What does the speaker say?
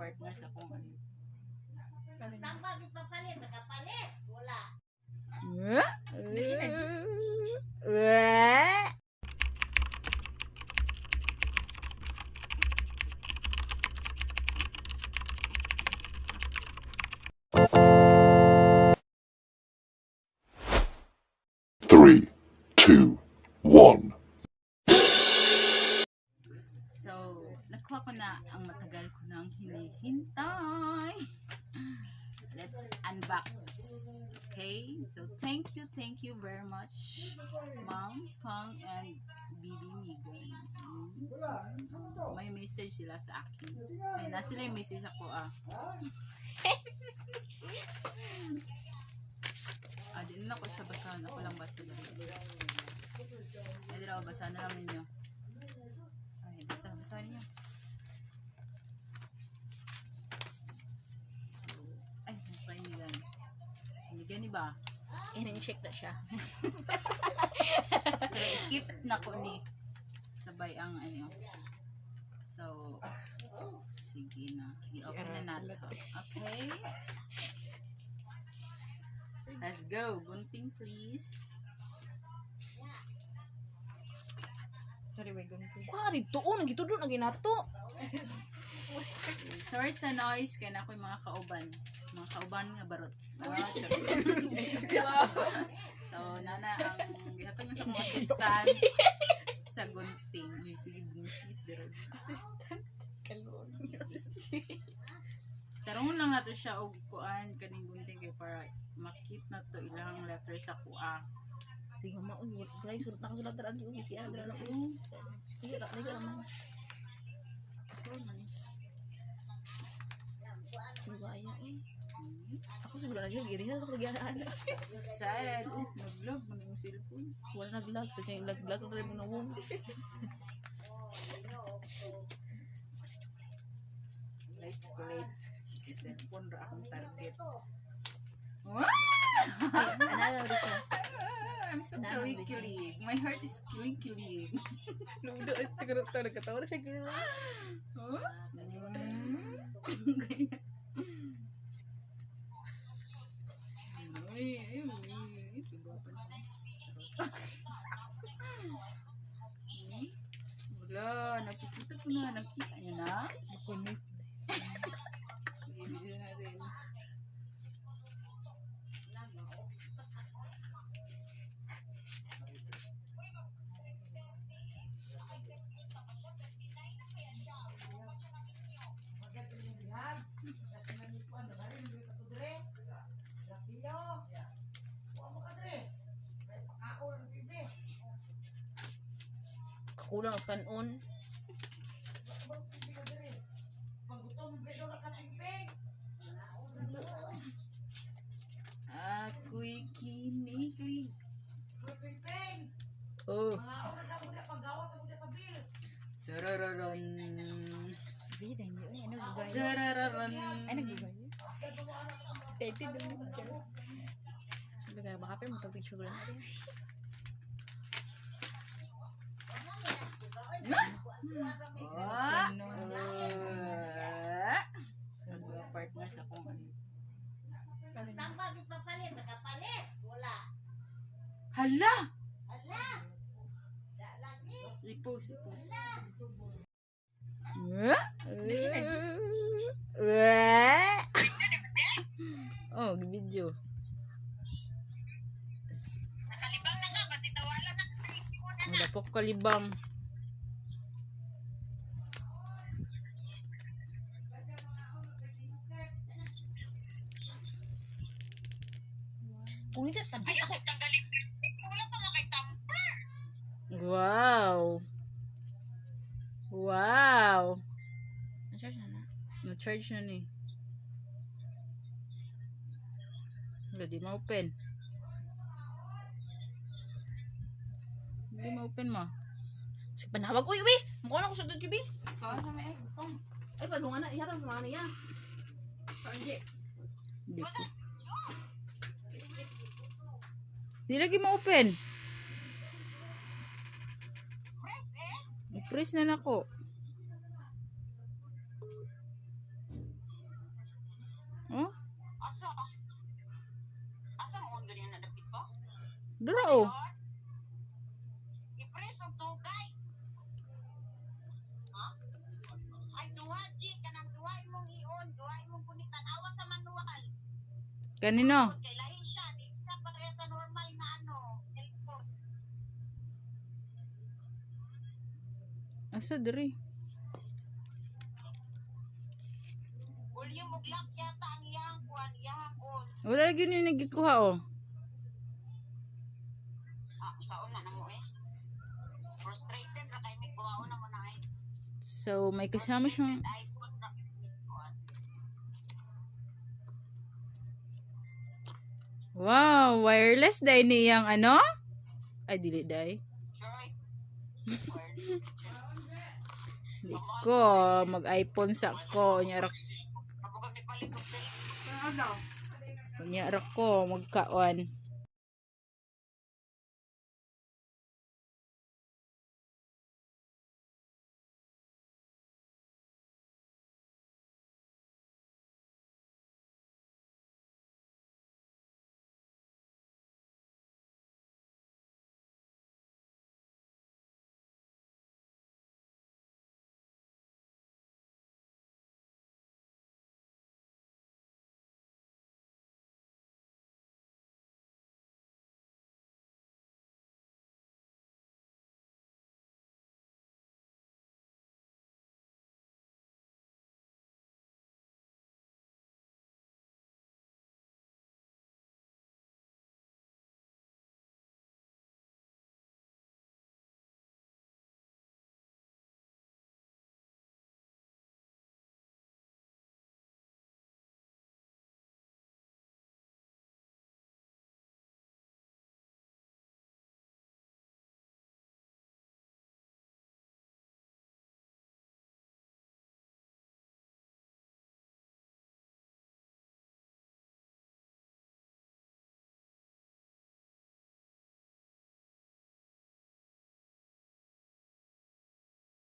Partner sa kung ano. Tambal ipapalit, nakapalit. Wala. Three, two, one. So, nakuha ko na ang matagal ko nang hinihintay. Let's unbox. Okay? So, thank you very much, Mom, Pang, and Bibi Migon. May message sila sa akin. Ay, na sila yung message ako, di na ako sa basahan. Ako lang basa. Ay, di na ako basahan na lang ninyo. Ay, basahan ninyo. Ay, nasa inigan. Inigan ni ba? I-check na siya. Pero ikip na ko ni sabay ang ano. So, sige na. I-open na natin. Okay? Let's go. Gunting, please. Sorry, wait, gunting. Kwari, tuon, gito doon, ang ginato. Sorry sa noise, kaya na ako yung mga kauban. Mga kauban nga barot. So, nana, ang ginatang sa mga assistant sa gunting. Uy, sige, bumisis. Assistant. Kalon. Tarungon lang nato siya og kuan kaning gunting kay para makit na to ilang letter sa kuha. Di ko maun, guys, surut na kasulat ang diuwi siya. Dala ko yung, sige, lagi naman. Gaya eh. Ako siguro na dyan, girihan ako nagyaraan. Sad. Nag-vlog mo na yung cellphone. Wala nag-vlog, sa dyan yung nag-vlog, na rin mo na wong. Light chocolate. Cellphone ra akong target. Anala rin siya. I'm so kilig. My heart is kilig. Ludo, siguro ito, nagkatawa na siya, girl. Wala, nakikita ko na. Nakita niyo na? Makunis. Hindi natin. Kakulang ang kanon. Ako'y kinikilig. Oh. Charararan. Bida, hindi. Ay, ano gugay? Charararan. Ay, naggugay. Tete, dumi siya. Sabi kaya, baka pero matag-picture ko lang. Partner sa kung ano. Tambal ipapalit, nakapalit. Wala. Hala! Ala! Lagi. I-post. Oh, video. Nakalibang na nga, kasi tawalan na kasi. Madapok kalibang. Ulit at tabi ako. Wala pa nga kay tamper. Wow. Wow. Na-charge na. Na-charge na ni. Wala, di ma-open. Hindi ma-open mo. Sige, panawag. Uy, uy! Mukha na ko sa doon, Jubi. Kawala sa may Ay, padungan na. Iharap mga niya. Hindi. Hindi ko. Di lagi ma-open. Press na nako. Oh? Asa mo ang ganyan na dapit pa? Dara oh. I-press og tugay. Ha? Ay duha G kanang duha imong ion, duha imong punitan awas sa manual. Kanino? Kay lahi siya, di siya pareha sa normal na cellphone. Asa diri? Volume og lock yata ang iyang kuan, iyang on. Wala lagi ni nagikuha oh. Saon na mo eh. Frustrated ra kay may kuhaon na mo na eh. So may kasama siyang iPhone ra kay kuan. wow, wireless dai niyang ano? Ay dili dai. Sure. Di ko mag-iPhone sa ko nya ra Kapag ni palit og cellphone. nya ra ko magkaon.